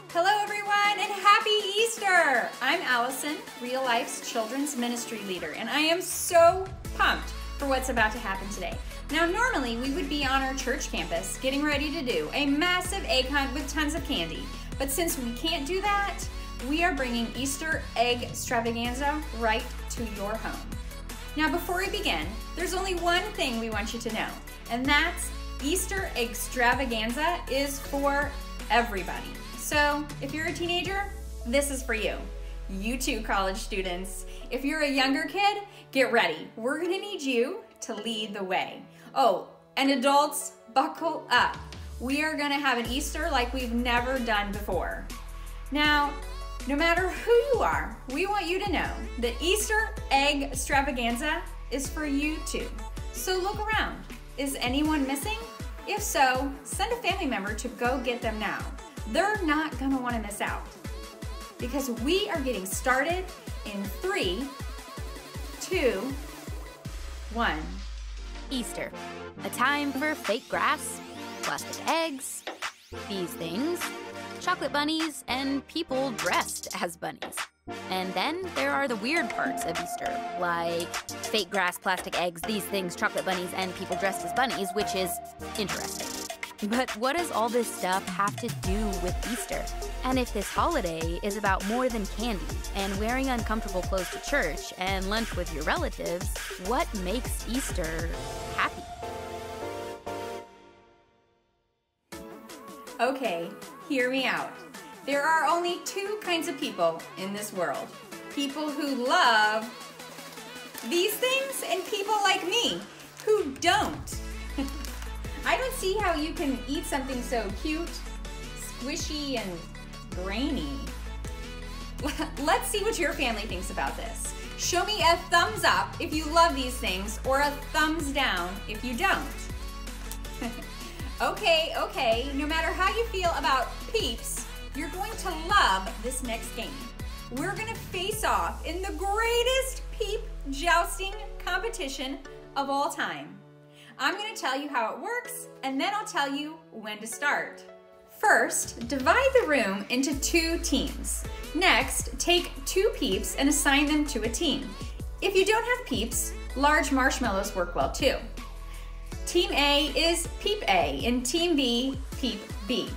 Hello everyone and happy Easter! I'm Allison, Real Life's Children's Ministry Leader, and I am so pumped for what's about to happen today. Now normally we would be on our church campus getting ready to do a massive egg hunt with tons of candy, but since we can't do that, we are bringing Easter EGGStravaganza right to your home. Now before we begin, there's only one thing we want you to know, and that's Easter EGGStravaganza is for everybody. So if you're a teenager, this is for you. You too, college students. If you're a younger kid, get ready. We're gonna need you to lead the way. Oh, and adults, buckle up. We are gonna have an Easter like we've never done before. Now, no matter who you are, we want you to know that Easter EGGStravaganza is for you too. So look around. Is anyone missing? If so, send a family member to go get them now. They're not gonna wanna miss out because we are getting started in 3, 2, 1. Easter, a time for fake grass, plastic eggs, these things, chocolate bunnies, and people dressed as bunnies. And then there are the weird parts of Easter, like fake grass, plastic eggs, these things, chocolate bunnies, and people dressed as bunnies, which is interesting. But what does all this stuff have to do with Easter? And if this holiday is about more than candy and wearing uncomfortable clothes to church and lunch with your relatives, what makes Easter happy? Okay, hear me out. There are only 2 kinds of people in this world. People who love these things and people like me who don't. I don't see how you can eat something so cute, squishy, and grainy. Let's see what your family thinks about this. Show me a thumbs up if you love these things or a thumbs down if you don't. Okay, no matter how you feel about Peeps, you're going to love this next game. We're gonna face off in the greatest Peep jousting competition of all time. I'm gonna tell you how it works, and then I'll tell you when to start. First, divide the room into 2 teams. Next, take 2 Peeps and assign them to a team. If you don't have Peeps, large marshmallows work well too. Team A is Peep A, and Team B, Peep B.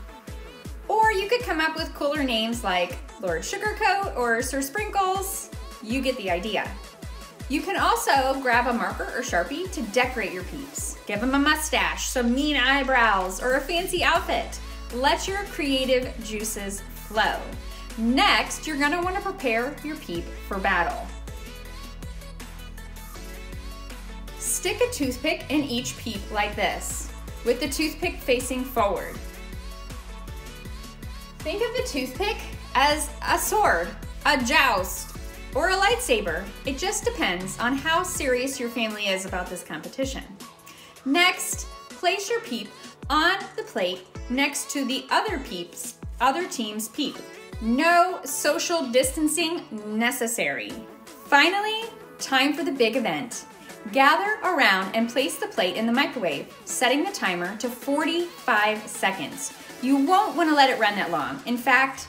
Or you could come up with cooler names like Lord Sugarcoat or Sir Sprinkles. You get the idea. You can also grab a marker or Sharpie to decorate your Peeps. Give them a mustache, some mean eyebrows, or a fancy outfit. Let your creative juices flow. Next, you're gonna wanna prepare your Peep for battle. Stick a toothpick in each Peep like this, with the toothpick facing forward. Think of the toothpick as a sword, a joust, or a lightsaber. It just depends on how serious your family is about this competition. Next, place your Peep on the plate next to the other team's Peep. No social distancing necessary. Finally, time for the big event. Gather around and place the plate in the microwave, setting the timer to 45 seconds. You won't want to let it run that long. In fact,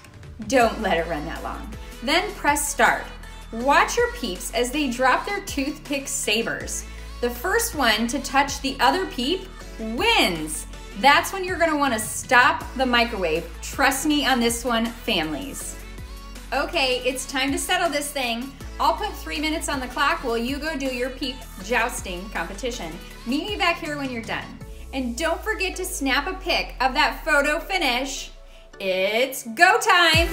don't let it run that long. Then press start. Watch your Peeps as they drop their toothpick sabers. The first one to touch the other Peep wins. That's when you're gonna wanna stop the microwave. Trust me on this one, families. Okay, it's time to settle this thing. I'll put 3 minutes on the clock while you go do your Peep jousting competition. Meet me back here when you're done. And don't forget to snap a pic of that photo finish. It's go time!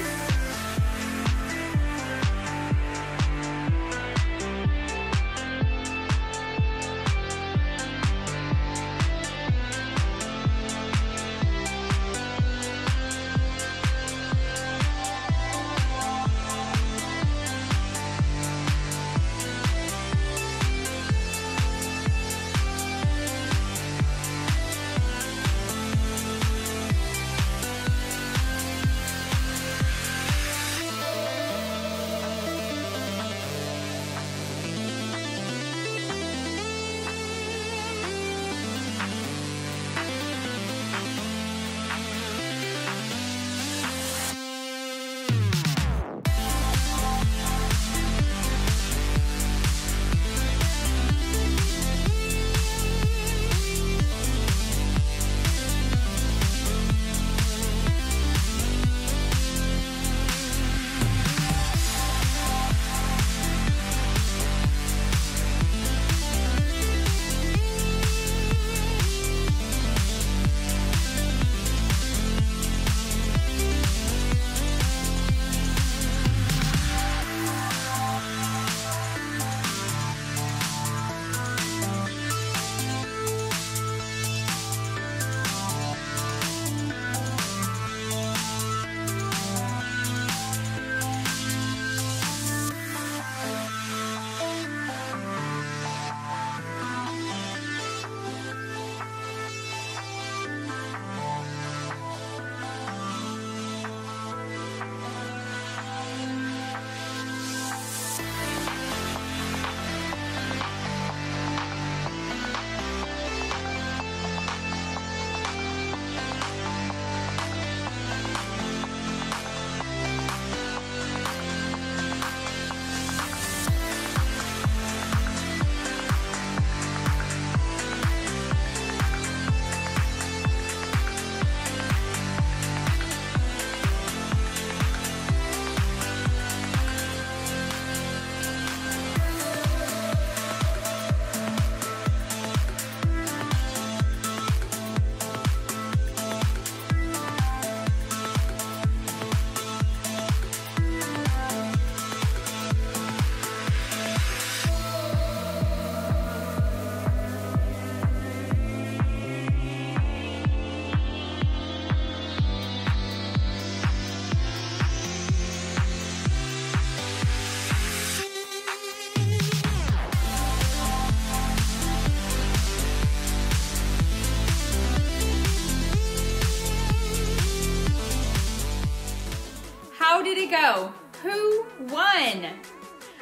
did it go? Who won?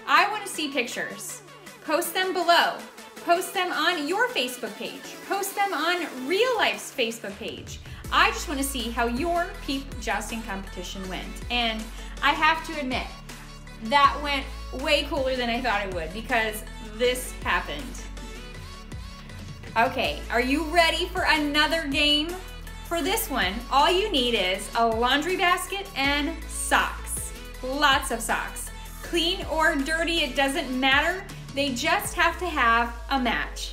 I want to see pictures. Post them below. Post them on your Facebook page. Post them on Real Life's Facebook page. I just want to see how your peep jousting competition went. And I have to admit, that went way cooler than I thought it would because this happened. Okay, are you ready for another game? For this one, all you need is a laundry basket and socks. Lots of socks. Clean or dirty, it doesn't matter. They just have to have a match.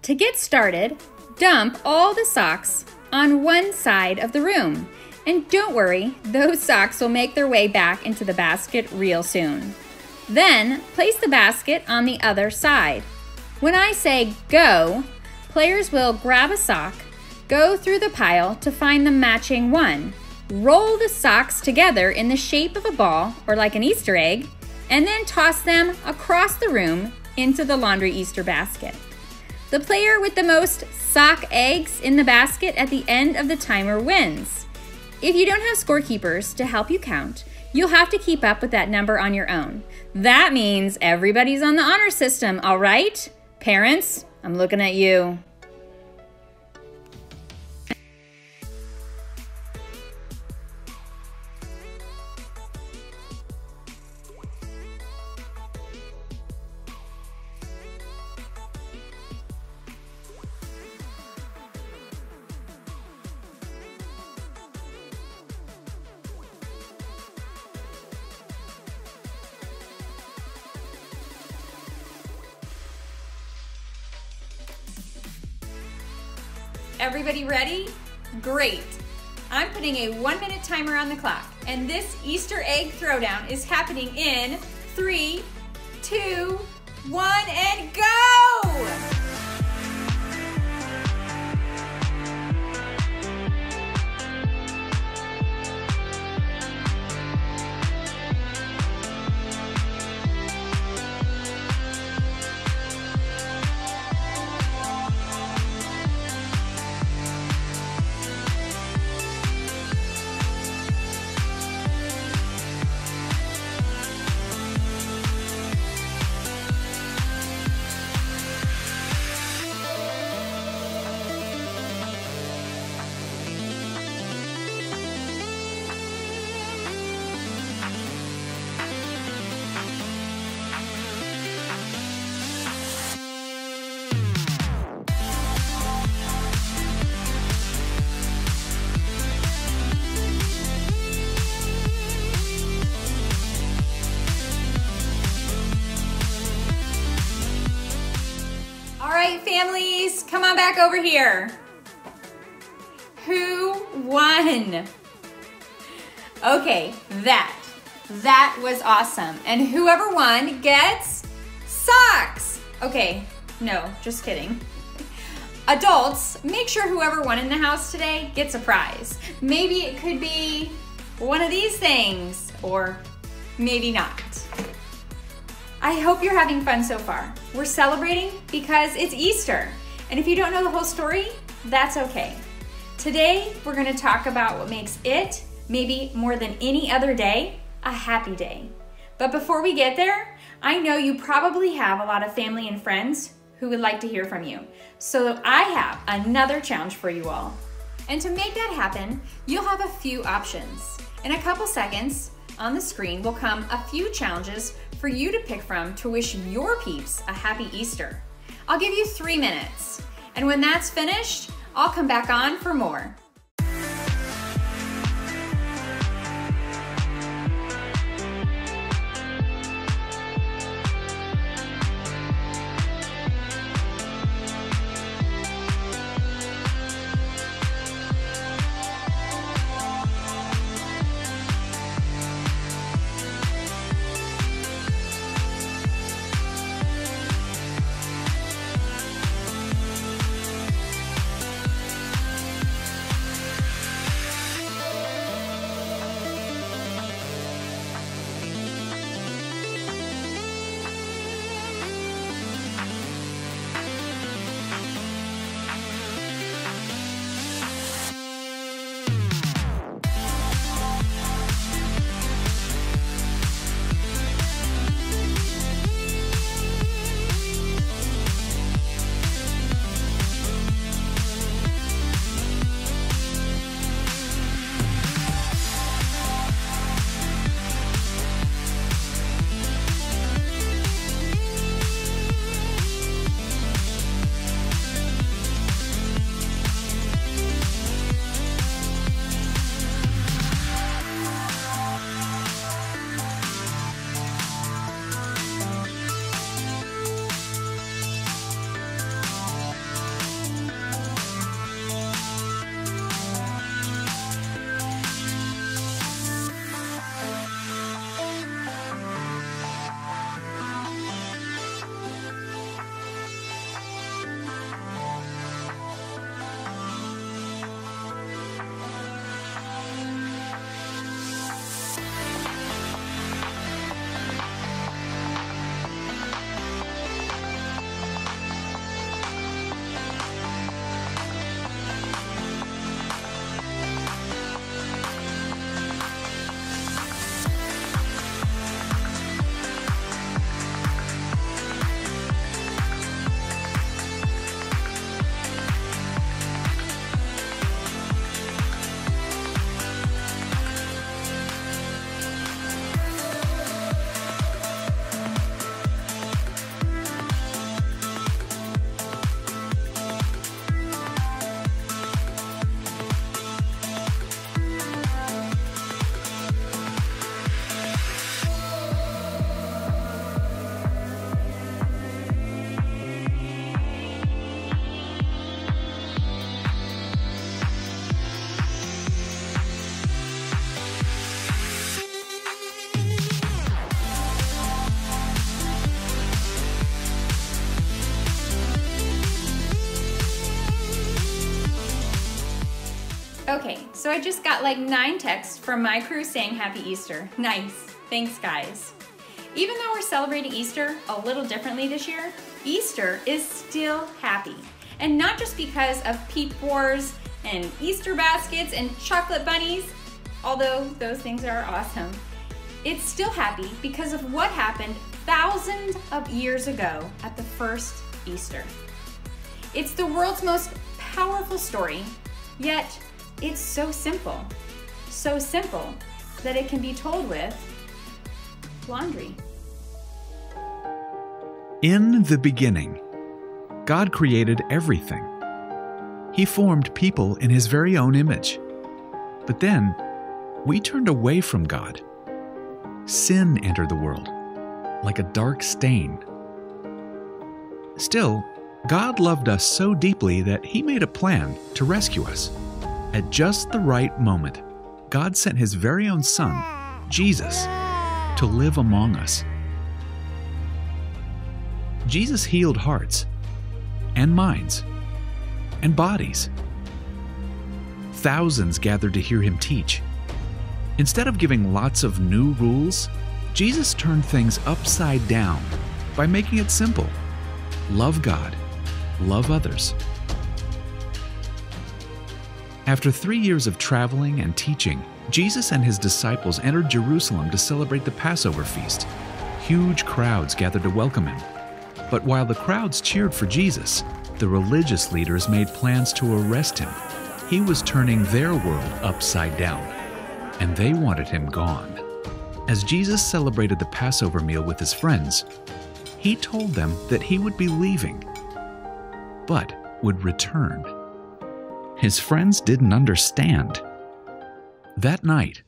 To get started, dump all the socks on one side of the room. And don't worry, those socks will make their way back into the basket real soon. Then, place the basket on the other side. When I say go, players will grab a sock, go through the pile to find the matching one, roll the socks together in the shape of a ball or like an Easter egg, and then toss them across the room into the laundry Easter basket. The player with the most sock eggs in the basket at the end of the timer wins. If you don't have scorekeepers to help you count, you'll have to keep up with that number on your own. That means everybody's on the honor system, all right? Parents, I'm looking at you. Everybody ready? Great. I'm putting a 1-minute timer on the clock, and this Easter egg throwdown is happening in 3, 2, 1, and go! Families, come on back over here. Who won? Okay, that was awesome. And whoever won gets socks. Okay, no, just kidding. Adults, make sure whoever won in the house today gets a prize. Maybe it could be one of these things, or maybe not. I hope you're having fun so far. We're celebrating because it's Easter. And if you don't know the whole story, that's okay. Today, we're gonna talk about what makes it, maybe more than any other day, a happy day. But before we get there, I know you probably have a lot of family and friends who would like to hear from you. So I have another challenge for you all. And to make that happen, you'll have a few options. In a couple seconds, on the screen will come a few challenges for you to pick from to wish your peeps a happy Easter. I'll give you 3 minutes, and when that's finished, I'll come back on for more. Okay, so I just got like 9 texts from my crew saying Happy Easter. Nice. Thanks, guys. Even though we're celebrating Easter a little differently this year, Easter is still happy. And not just because of peep wars and Easter baskets and chocolate bunnies, although those things are awesome. It's still happy because of what happened thousands of years ago at the first Easter. It's the world's most powerful story, yet it's so simple that it can be told with laundry. In the beginning, God created everything. He formed people in His very own image. But then, we turned away from God. Sin entered the world, like a dark stain. Still, God loved us so deeply that He made a plan to rescue us. At just the right moment, God sent His very own Son, Jesus, to live among us. Jesus healed hearts and minds and bodies. Thousands gathered to hear Him teach. Instead of giving lots of new rules, Jesus turned things upside down by making it simple. Love God, love others. After 3 years of traveling and teaching, Jesus and His disciples entered Jerusalem to celebrate the Passover feast. Huge crowds gathered to welcome Him. But while the crowds cheered for Jesus, the religious leaders made plans to arrest Him. He was turning their world upside down, and they wanted Him gone. As Jesus celebrated the Passover meal with His friends, He told them that He would be leaving, but would return. His friends didn't understand. That night,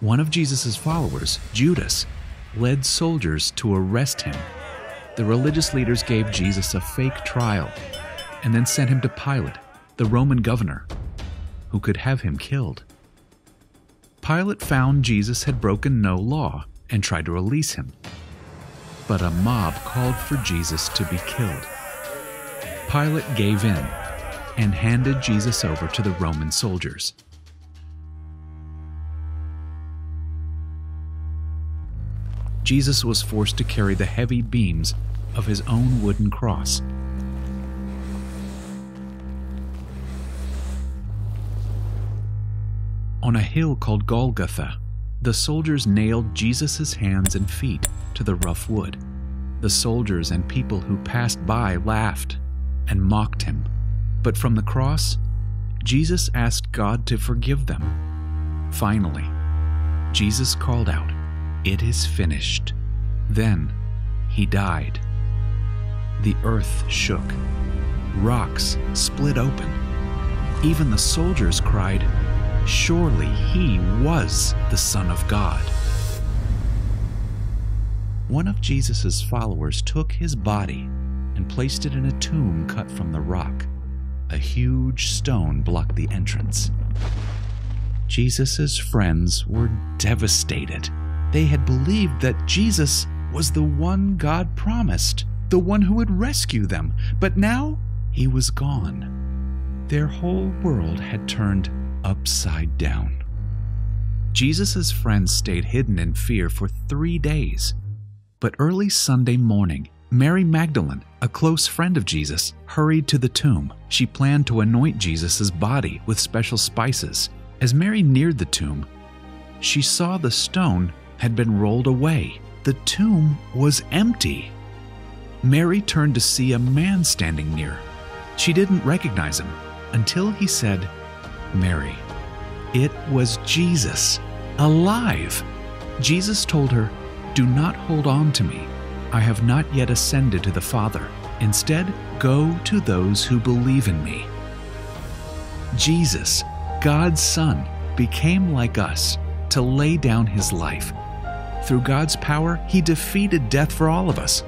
one of Jesus' followers, Judas, led soldiers to arrest Him. The religious leaders gave Jesus a fake trial and then sent Him to Pilate, the Roman governor, who could have Him killed. Pilate found Jesus had broken no law and tried to release Him. But a mob called for Jesus to be killed. Pilate gave in and handed Jesus over to the Roman soldiers. Jesus was forced to carry the heavy beams of His own wooden cross. On a hill called Golgotha, the soldiers nailed Jesus' hands and feet to the rough wood. The soldiers and people who passed by laughed and mocked Him. But from the cross, Jesus asked God to forgive them. Finally, Jesus called out, "It is finished." Then He died. The earth shook. Rocks split open. Even the soldiers cried, "Surely He was the Son of God." One of Jesus' followers took His body and placed it in a tomb cut from the rock. A huge stone blocked the entrance. Jesus' friends were devastated. They had believed that Jesus was the one God promised, the one who would rescue them, but now He was gone. Their whole world had turned upside down. Jesus' friends stayed hidden in fear for 3 days. But early Sunday morning, Mary Magdalene, a close friend of Jesus, hurried to the tomb. She planned to anoint Jesus' body with special spices. As Mary neared the tomb, she saw the stone had been rolled away. The tomb was empty. Mary turned to see a man standing near. She didn't recognize him until he said, "Mary." It was Jesus, alive. Jesus told her, "Do not hold on to me. I have not yet ascended to the Father. Instead, go to those who believe in me." Jesus, God's Son, became like us to lay down His life. Through God's power, He defeated death for all of us,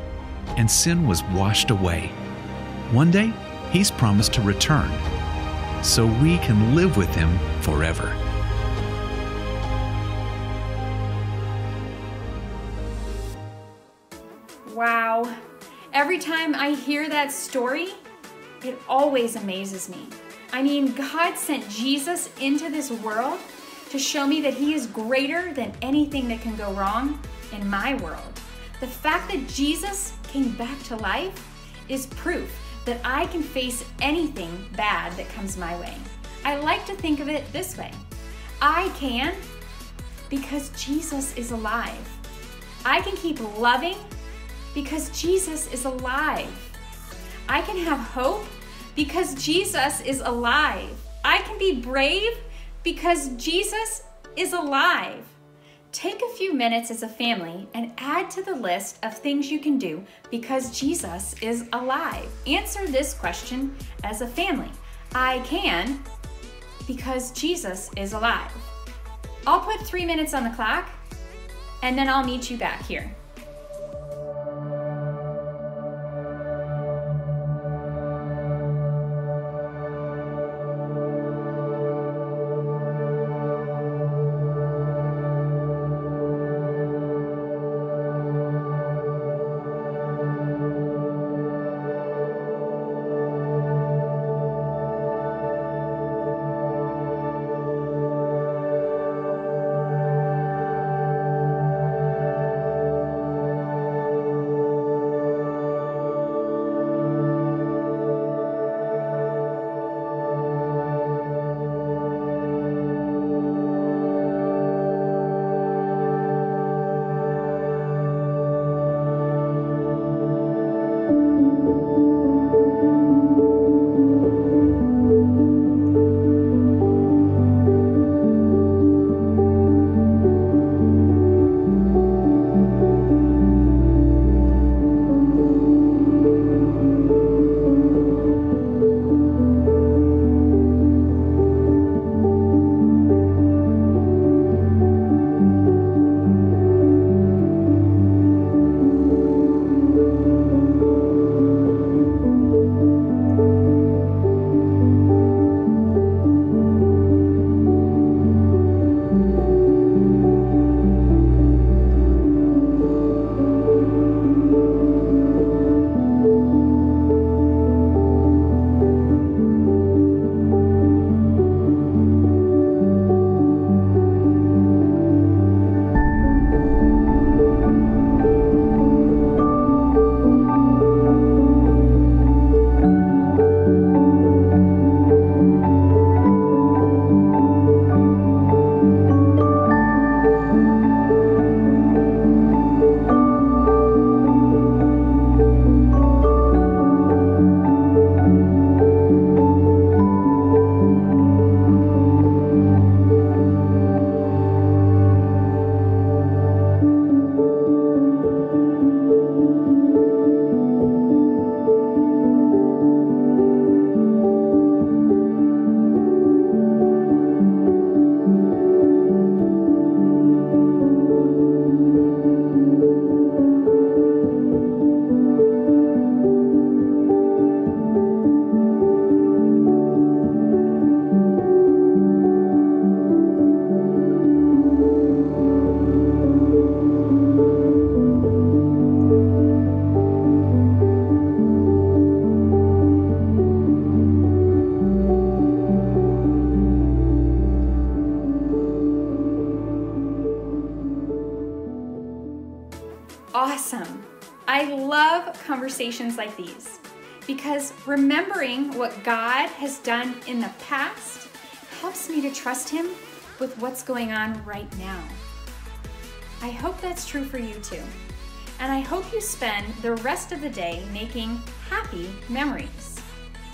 and sin was washed away. One day, He's promised to return, so we can live with Him forever. Wow. Every time I hear that story, it always amazes me. I mean, God sent Jesus into this world to show me that he is greater than anything that can go wrong in my world. The fact that Jesus came back to life is proof that I can face anything bad that comes my way. I like to think of it this way. I can because Jesus is alive. I can keep loving because Jesus is alive. I can have hope because Jesus is alive. I can be brave because Jesus is alive. Take a few minutes as a family and add to the list of things you can do because Jesus is alive. Answer this question as a family. I can because Jesus is alive. I'll put 3 minutes on the clock and then I'll meet you back here. Awesome. I love conversations like these because remembering what God has done in the past helps me to trust him with what's going on right now. I hope that's true for you too. And I hope you spend the rest of the day making happy memories.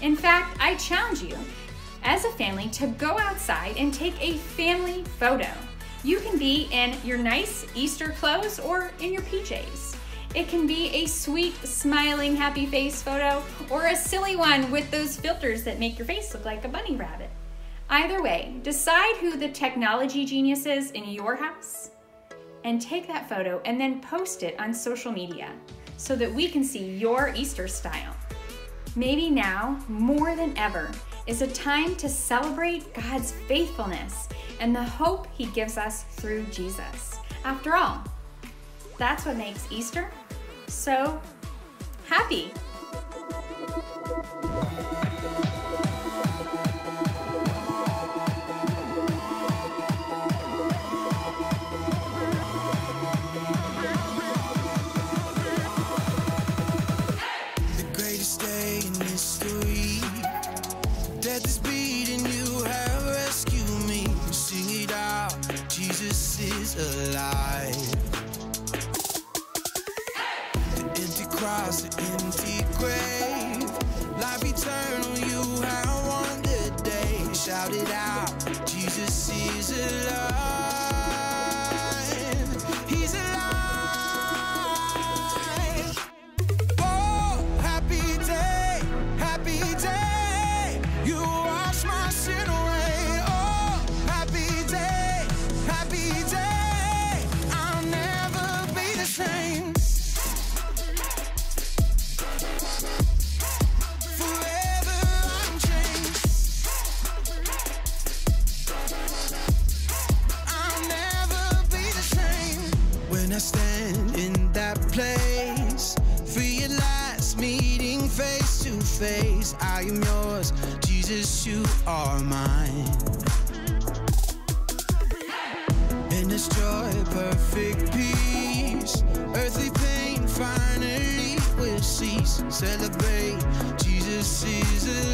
In fact, I challenge you as a family to go outside and take a family photo. You can be in your nice Easter clothes or in your PJs. It can be a sweet, smiling, happy face photo or a silly one with those filters that make your face look like a bunny rabbit. Either way, decide who the technology genius is in your house and take that photo and then post it on social media so that we can see your Easter style. Maybe now, more than ever, is a time to celebrate God's faithfulness and the hope he gives us through Jesus. After all, that's what makes Easter so happy. shout it out. Jesus is alive. He's alive. Oh, happy day, happy day. You wash my sin away. Oh, happy day, happy day. I'll never be the same. Forever I'm changed. I'll never be the same. When I stand in that place, realize meeting face to face, I am yours, Jesus, you are mine. In this joy, perfect peace, earthly pain finally will cease. Celebrate, Jesus is alive.